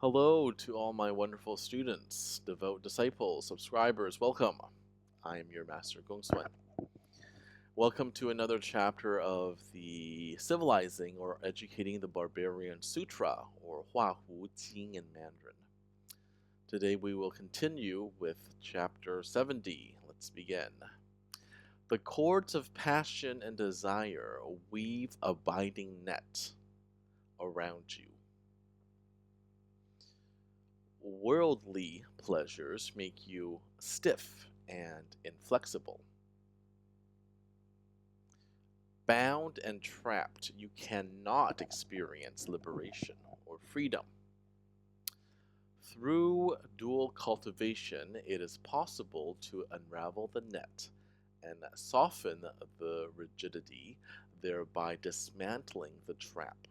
Hello to all my wonderful students, devout disciples, subscribers, welcome. I am your Master GongSun. Welcome to another chapter of the Civilizing or Educating the Barbarian Sutra, or Hua Hu Jing in Mandarin. Today we will continue with chapter 70. Let's begin. The cords of passion and desire weave a binding net around you. Worldly pleasures make you stiff and inflexible. Bound and trapped, you cannot experience liberation or freedom. Through dual cultivation, it is possible to unravel the net and soften the rigidity, thereby dismantling the trap.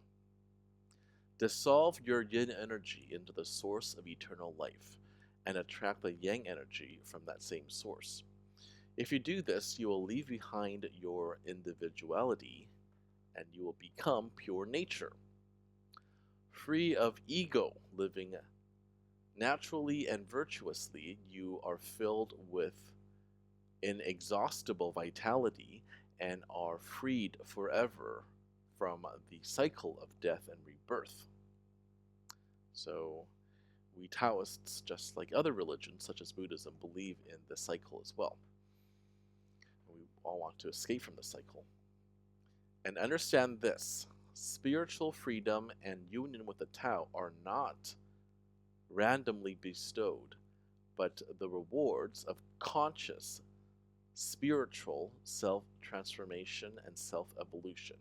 Dissolve your yin energy into the source of eternal life and attract the yang energy from that same source. If you do this, you will leave behind your individuality and you will become pure nature. Free of ego, living naturally and virtuously, you are filled with inexhaustible vitality and are freed forever from the cycle of death and rebirth. So, we Taoists, just like other religions such as Buddhism, believe in this cycle as well. We all want to escape from the cycle. And understand this: spiritual freedom and union with the Tao are not randomly bestowed, but the rewards of conscious spiritual self-transformation and self-evolution.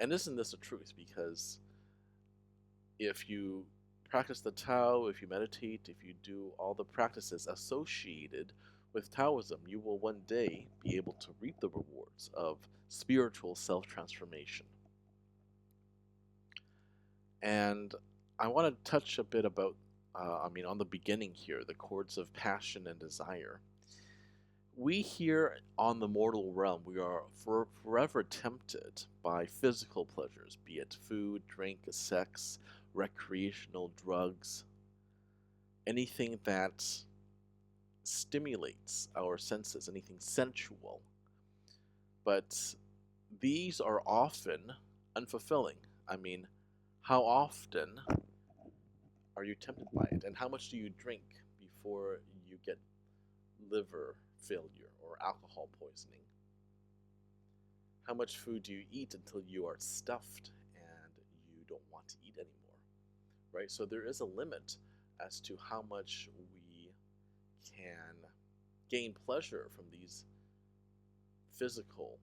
And isn't this a truth? Because if you practice the Tao, if you meditate, if you do all the practices associated with Taoism, you will one day be able to reap the rewards of spiritual self-transformation. And I want to touch a bit about, on the beginning here, the cords of passion and desire. We here on the mortal realm, we are forever tempted by physical pleasures, be it food, drink, sex, recreational drugs, anything that stimulates our senses, anything sensual. But these are often unfulfilling. How often are you tempted by it? And how much do you drink before you get liver failure or alcohol poisoning? How much food do you eat until you are stuffed and you don't want to eat anymore? Right? So there is a limit as to how much we can gain pleasure from these physical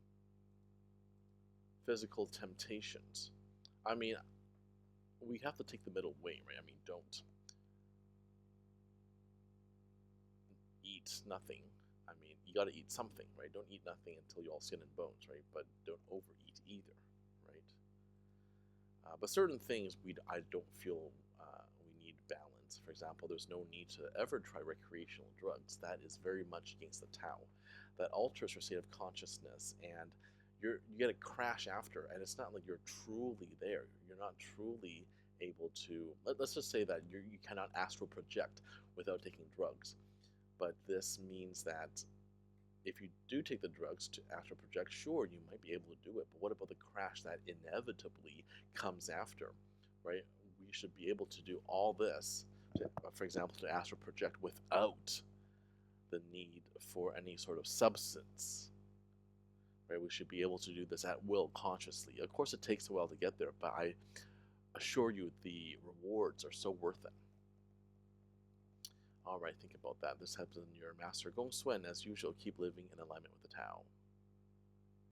temptations. I mean, we have to take the middle way, right? Don't eat nothing. You got to eat something, right? Don't eat nothing until you're all skin and bones, right? But don't overeat either, right? But certain things I don't feel we need balance. For example, there's no need to ever try recreational drugs. That is very much against the Tao. That alters your state of consciousness, and you get a crash after, and it's not like you're truly there. You're not truly able to. Let's just say that you cannot astral project without taking drugs. But this means that if you do take the drugs to astral project, sure, you might be able to do it, but what about the crash that inevitably comes after, right? We should be able to do all this, for example, to astral project without the need for any sort of substance, right? We should be able to do this at will, consciously. Of course, it takes a while to get there, but I assure you the rewards are so worth it. Alright, think about that. This has been your Master GongSun. As usual, keep living in alignment with the Tao.